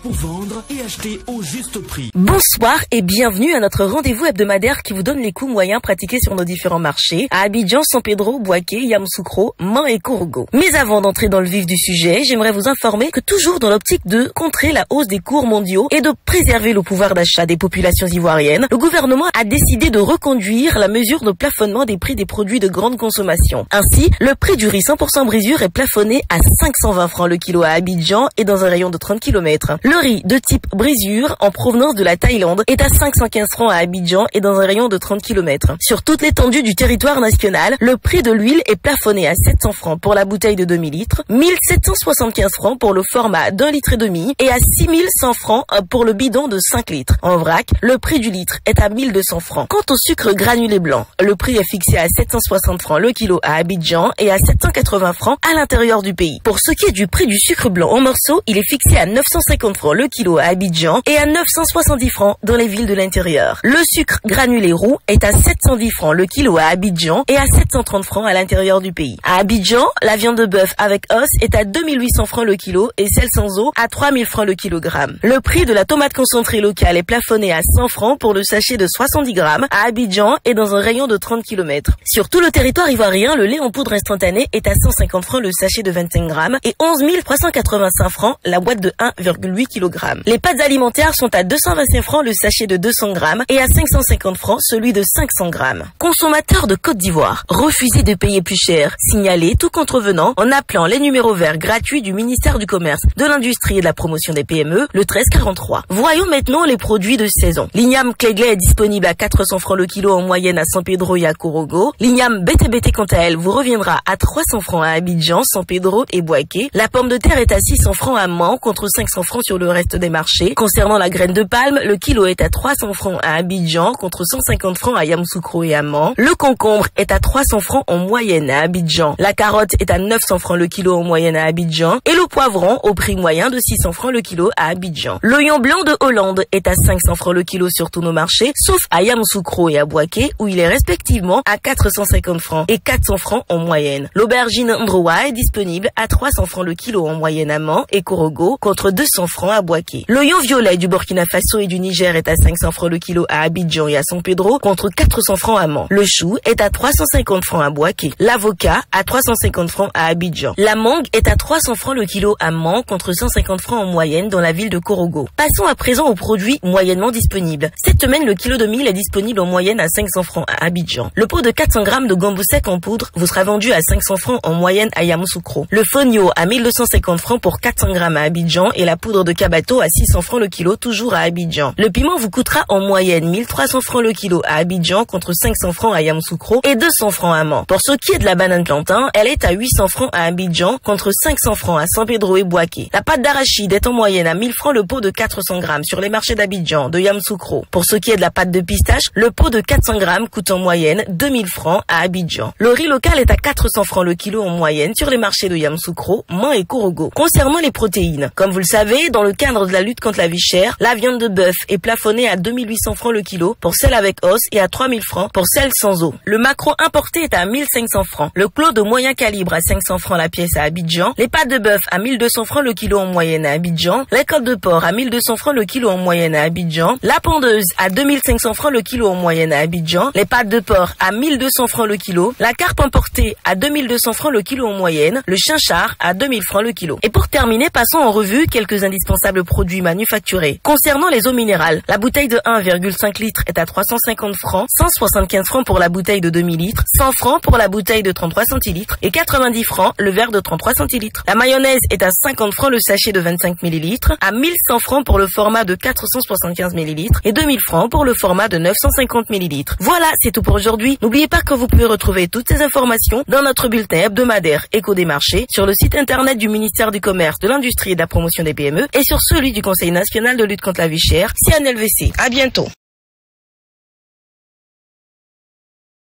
pour vendre et acheter au juste prix. Bonsoir et bienvenue à notre rendez-vous hebdomadaire qui vous donne les coûts moyens pratiqués sur nos différents marchés à Abidjan, San Pedro, Bouaké, Yamoussoukro, Man et Korogo. Mais avant d'entrer dans le vif du sujet, j'aimerais vous informer que toujours dans l'optique de contrer la hausse des cours mondiaux et de préserver le pouvoir d'achat des populations ivoiriennes, le gouvernement a décidé de reconduire la mesure de plafonnement des prix des produits de grande consommation. Ainsi, le prix du riz 100% brisure est plafonné à 520 francs le kilo à Abidjan et dans un rayon de 30 km. Le riz de type brisure en provenance de la Thaïlande est à 515 francs à Abidjan et dans un rayon de 30 km. Sur toute l'étendue du territoire national, le prix de l'huile est plafonné à 700 francs pour la bouteille de 2000 litres, 1775 francs pour le format d'1,5 litre et à 6100 francs pour le bidon de 5 litres. En vrac, le prix du litre est à 1200 francs. Quant au sucre granulé blanc, le prix est fixé à 760 francs le kilo à Abidjan et à 780 francs à l'intérieur du pays. Pour ce qui est du prix du sucre blanc en morceaux, il est fixé à 950 francs le kilo à Abidjan et à 970 francs dans les villes de l'intérieur. Le sucre granulé roux est à 710 francs le kilo à Abidjan et à 730 francs à l'intérieur du pays. À Abidjan, la viande de bœuf avec os est à 2800 francs le kilo et celle sans os à 3000 francs le kilogramme. Le prix de la tomate concentrée locale est plafonné à 100 francs pour le sachet de 70 grammes à Abidjan et dans un rayon de 30 km. Sur tout le territoire ivoirien, le lait en poudre instantanée est à 150 francs le sachet de 25 grammes et 11 385 francs la boîte de 1,8 kg. Les pâtes alimentaires sont à 225 francs le sachet de 200 grammes et à 550 francs celui de 500 grammes. Consommateurs de Côte d'Ivoire, refusez de payer plus cher. Signalez tout contrevenant en appelant les numéros verts gratuits du ministère du Commerce, de l'Industrie et de la Promotion des PME, le 1343. Voyons maintenant les produits de saison. L'igname Cléglé est disponible à 400 francs le kilo en moyenne à San Pedro et à Korogo. L'igname BTBT quant à elle vous reviendra à 300 francs à Abidjan, San Pedro et Bouaké. La pomme de terre est à 600 francs à Man contre 500 francs sur le reste des marchés. Concernant la graine de palme, le kilo est à 300 francs à Abidjan contre 150 francs à Yamoussoukro et à Man. Le concombre est à 300 francs en moyenne à Abidjan. La carotte est à 900 francs le kilo en moyenne à Abidjan et le poivron au prix moyen de 600 francs le kilo à Abidjan. L'oignon blanc de Hollande est à 500 francs le kilo sur tous nos marchés, sauf à Yamoussoukro et à Bouaké où il est respectivement à 450 francs et 400 francs en moyenne. L'aubergine Ndrowa est disponible à 300 francs le kilo en moyenne à Man et Korogo contre 200 francs à Bouaké. L'oignon violet du Burkina Faso et du Niger est à 500 francs le kilo à Abidjan et à San Pedro contre 400 francs à Man. Le chou est à 350 francs à Bouaké. L'avocat à 350 francs à Abidjan. La mangue est à 300 francs le kilo à Man contre 150 francs en moyenne dans la ville de Korogo. Passons à présent aux produits moyennement disponibles. Cette semaine, le kilo de mil est disponible en moyenne à 500 francs à Abidjan. Le pot de 400 grammes de gombo sec en poudre vous sera vendu à 500 francs en moyenne à Yamoussoukro. Le fonio à 1250 francs pour 400 grammes à Abidjan et la poudre de cabato à 600 francs le kilo toujours à Abidjan. Le piment vous coûtera en moyenne 1300 francs le kilo à Abidjan contre 500 francs à Yamoussoukro et 200 francs à Man. Pour ce qui est de la banane plantain, elle est à 800 francs à Abidjan contre 500 francs à San Pedro et Bouaké. La pâte d'arachide est en moyenne à 1000 francs le pot de 400 grammes sur les marchés d'Abidjan, de Yamoussoukro. Pour ce qui est de la pâte de pistache, le pot de 400 grammes coûte en moyenne 2000 francs à Abidjan. Le riz local est à 400 francs le kilo en moyenne sur les marchés de Yamoussoukro, Man et Korogo. Concernant les protéines, comme vous le savez, dans le cadre de la lutte contre la vie chère, la viande de bœuf est plafonnée à 2800 francs le kilo pour celle avec os et à 3000 francs pour celle sans os. Le maquereau importé est à 1500 francs. Le clos de moyen calibre à 500 francs la pièce à Abidjan. Les pâtes de bœuf à 1200 francs le kilo en moyenne à Abidjan. Les côtes de porc à 1200 francs le kilo en moyenne à Abidjan. La pondeuse à 2500 francs le kilo en moyenne à Abidjan. Les pâtes de porc à 1200 francs le kilo. La carpe importée à 2200 francs le kilo en moyenne. Le chinchard à 2000 francs le kilo. Et pour terminer, passons en revue quelques indispensables produits manufacturés. Concernant les eaux minérales, la bouteille de 1,5 litre est à 350 francs, 175 francs pour la bouteille de 2000 litres, 100 francs pour la bouteille de 33 centilitres et 90 francs le verre de 33 centilitres. La mayonnaise est à 50 francs le sachet de 25 millilitres, à 1100 francs pour le format de 475 millilitres et 2000 francs pour le format de 950 millilitres. Voilà, c'est tout pour aujourd'hui. N'oubliez pas que vous pouvez retrouver toutes ces informations dans notre bulletin hebdomadaire Écho des marchés, sur le site internet du ministère du Commerce, de l'Industrie et de la Promotion des PME et sur celui du Conseil national de lutte contre la vie chère, CNLVC. À bientôt.